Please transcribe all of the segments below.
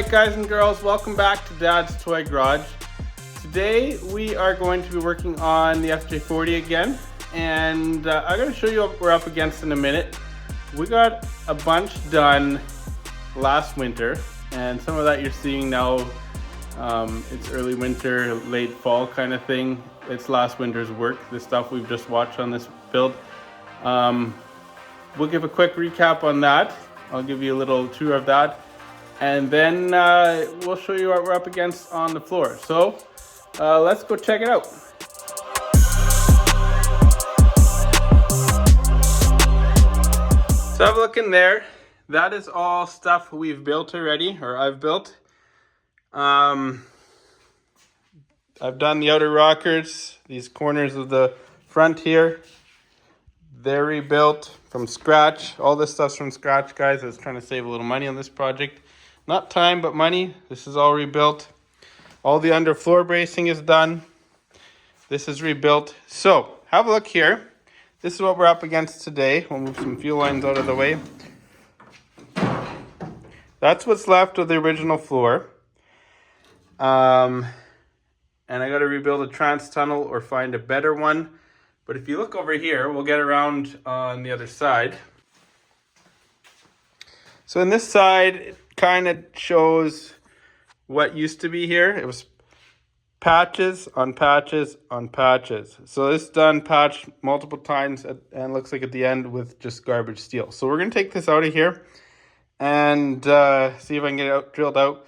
Alright guys and girls, welcome back to Dad's Toy Garage. Today we are going to be working on the FJ40 again, and I'm going to show you what we're up against in a minute. We got a bunch done last winter, and some of that you're seeing now. It's early winter, late fall kind of thing. It's last winter's work, the stuff we've just watched on this build. We'll give a quick recap on that. I'll give you a little tour of that. And then we'll show you what we're up against on the floor. So let's go check it out. So have a look in there. That is all stuff we've built already, or I've built. I've done the outer rockers, these corners of the front here. They're rebuilt from scratch. All this stuff's from scratch, guys. I was trying to save a little money on this project. Not time, but money. This is all rebuilt. All the underfloor bracing is done. This is rebuilt. So, have a look here. This is what we're up against today. We'll move some fuel lines out of the way. That's what's left of the original floor. And I got to rebuild a trans tunnel or find a better one. But if you look over here, we'll get around on the other side. So in this side, it kind of shows what used to be here. It was patches on patches on patches. So this done patched multiple times and looks like at the end with just garbage steel. So we're going to take this out of here and see if I can get it out, drilled out.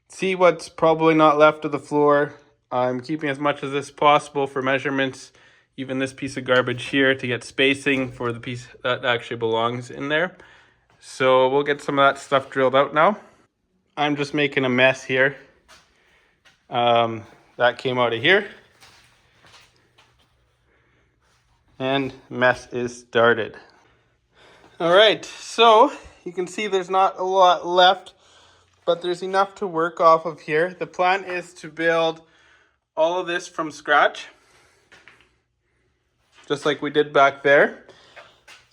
See what's probably not left of the floor. I'm keeping as much of this possible for measurements. Even this piece of garbage here to get spacing for the piece that actually belongs in there. So we'll get some of that stuff drilled out now. I'm just making a mess here. That came out of here. And mess is started. All right, so you can see there's not a lot left, but there's enough to work off of here. The plan is to build all of this from scratch, just like we did back there.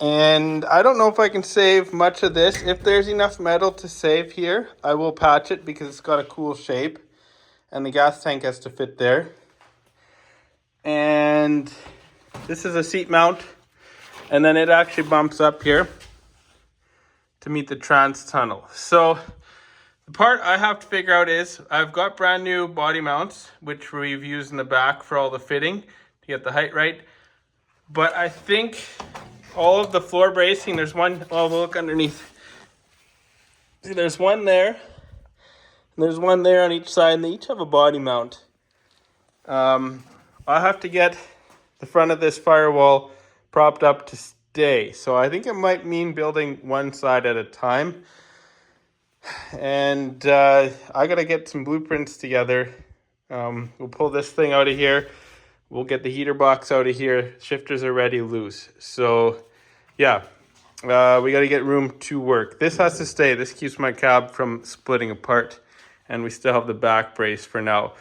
And I don't know if I can save much of this. If there's enough metal to save here, I will patch it because it's got a cool shape. And the gas tank has to fit there. And this is a seat mount. And then it actually bumps up here to meet the trans tunnel. So the part I have to figure out is I've got brand new body mounts, which we've used in the back for all the fitting to get the height right. But I think all of the floor bracing, there's one, oh, we'll look underneath. See, there's one there, and there's one there on each side, and they each have a body mount. I'll have to get the front of this firewall propped up to stay. So I think it might mean building one side at a time. And I gotta get some blueprints together. We'll pull this thing out of here. We'll get the heater box out of here. Shifters are ready loose. So, yeah, we got to get room to work. This has to stay. This keeps my cab from splitting apart. And we still have the back brace for now.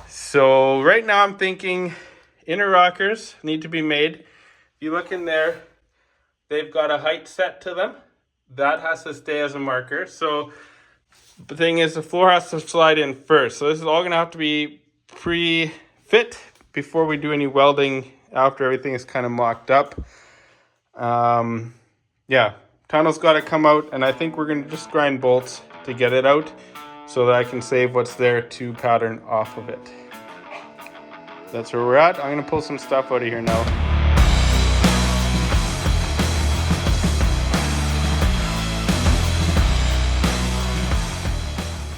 So, right now I'm thinking inner rockers need to be made. If you look in there, they've got a height set to them. That has to stay as a marker. So, the thing is, the floor has to slide in first. So, this is all going to have to be pre-fit before we do any welding, after everything is kind of mocked up. Yeah, tunnel's got to come out, and I think we're going to just grind bolts to get it out so that I can save what's there to pattern off of it. That's where we're at. I'm going to pull some stuff out of here now.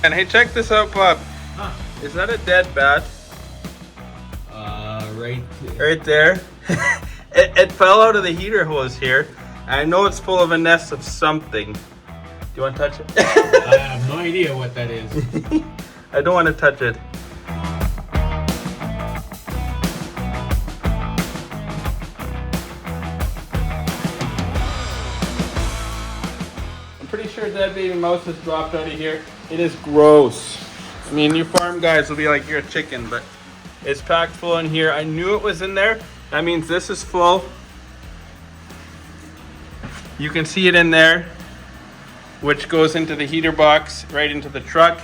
And hey, check this out, Bob. Huh. Is that a dead bat? Right there. It fell out of the heater hose here. I know it's full of a nest of something. Do you want to touch it? I have no idea what that is. I don't want to touch it. I'm pretty sure dead baby mouse has dropped out of here. It is gross. I mean, you farm guys will be like, you're a chicken, but it's packed full in here. I knew it was in there. That means this is full. You can see it in there. which goes into the heater box, right into the truck.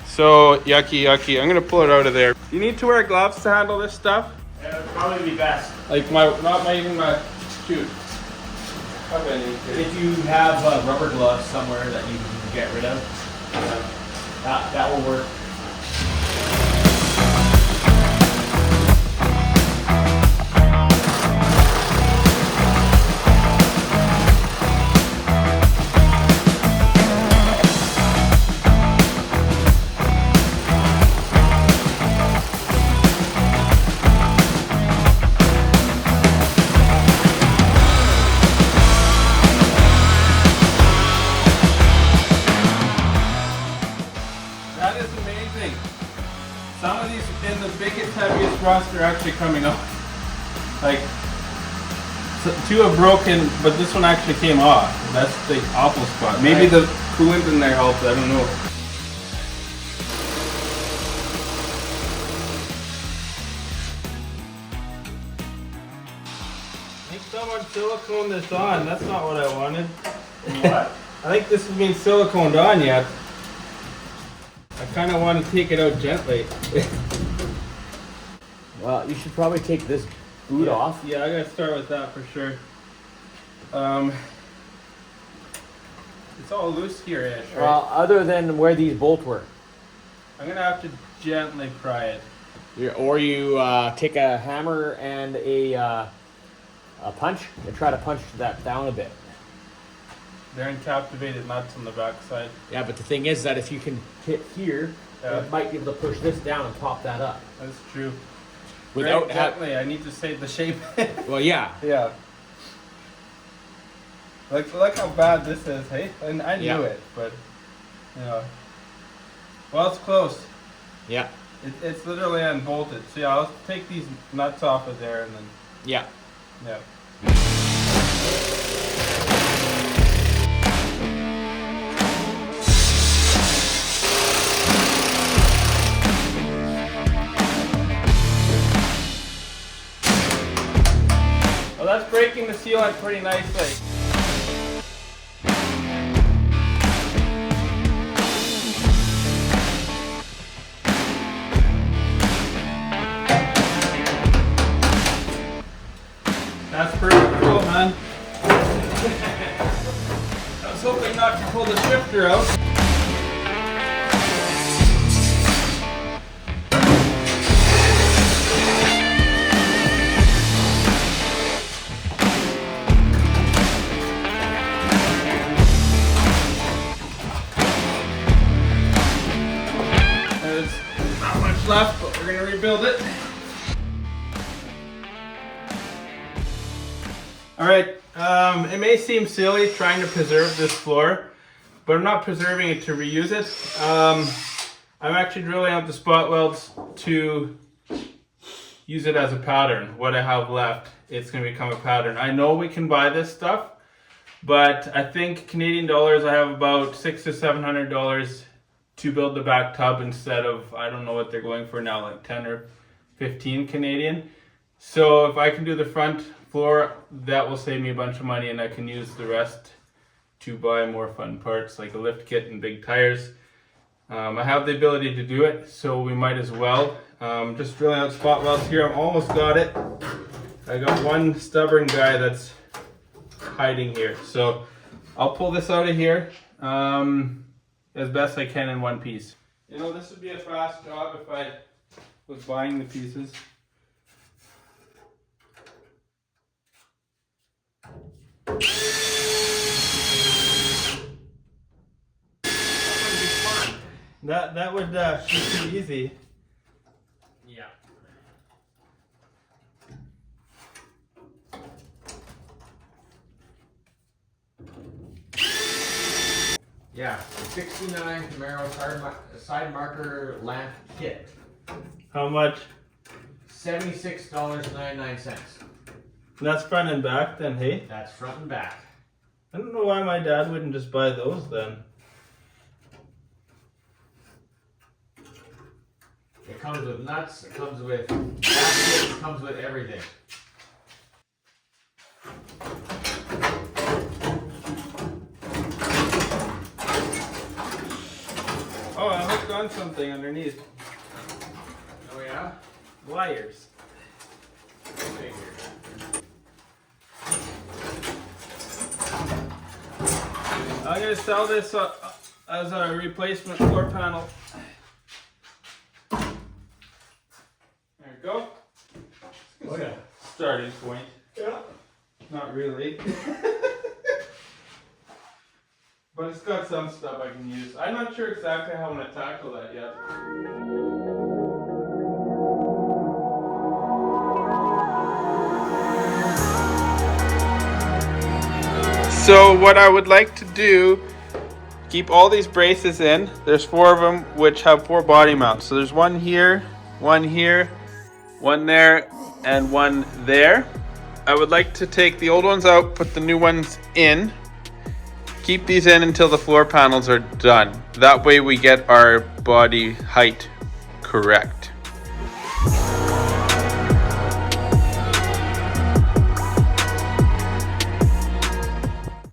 So yucky, yucky. I'm gonna pull it out of there. You need to wear gloves to handle this stuff? Yeah, that'd probably be best. Like even my shoot. If you have rubber gloves somewhere that you can get rid of, that will work. That is amazing. Some of these in the biggest, heaviest rust are actually coming off. Like, two have broken, but this one actually came off. That's the awful spot. Maybe the coolant in there helped, I don't know. I think someone siliconed this on. That's not what I wanted. What? I think this has been siliconed on yet. I kind of want to take it out gently. Well, you should probably take this boot off. Yeah, I gotta start with that for sure. It's all loose here, Ish, right? Well, other than where these bolts were. I'm gonna have to gently pry it. Or you take a hammer and a punch and try to punch that down a bit. They're encapsulated nuts on the backside. Yeah, but the thing is that if you can hit here, Yeah. it might be able to push this down and pop that up. That's true. Without Very gently, I need to save the shape. Well, yeah. Yeah. Look how bad this is, hey? And I knew Yeah. it, but yeah. Well, it's close. Yeah. It's literally unbolted. So yeah, I'll take these nuts off of there and then Yeah. yeah. Well, that's breaking the sealant pretty nicely. That's pretty cool, man. I was hoping not to pull the shifter out. There's not much left, but we're gonna rebuild it. Alright, it may seem silly trying to preserve this floor, but I'm not preserving it to reuse it. I'm actually drilling out the spot welds to use it as a pattern. What I have left, it's going to become a pattern. I know we can buy this stuff, but I think Canadian dollars, I have about $600 to $700 to build the back tub instead of, I don't know what they're going for now, like 10 or 15 Canadian. So if I can do the front floor, that will save me a bunch of money and I can use the rest to buy more fun parts like a lift kit and big tires. I have the ability to do it, so we might as well. Just drilling out spot welds here. I've almost got it. I got one stubborn guy that's hiding here. So I'll pull this out of here as best I can in one piece. You know, this would be a fast job if I was buying the pieces. That would be pretty easy. Yeah. Yeah, 69 Camaro side marker lamp kit. How much? $76.99. That's front and back then, hey? That's front and back. I don't know why my dad wouldn't just buy those then. It comes with nuts, it comes with baskets, it comes with everything. on something underneath. Oh yeah? Wires. I'm gonna sell this as a replacement floor panel. There you go. Oh yeah. Starting point. Yeah. Not really. But it's got some stuff I can use. I'm not sure exactly how I'm gonna tackle that yet. So what I would like to do, keep all these braces in. There's 4 of them which have 4 body mounts. So there's one here, one there, and one there. I would like to take the old ones out, put the new ones in. Keep these in until the floor panels are done. That way we get our body height correct.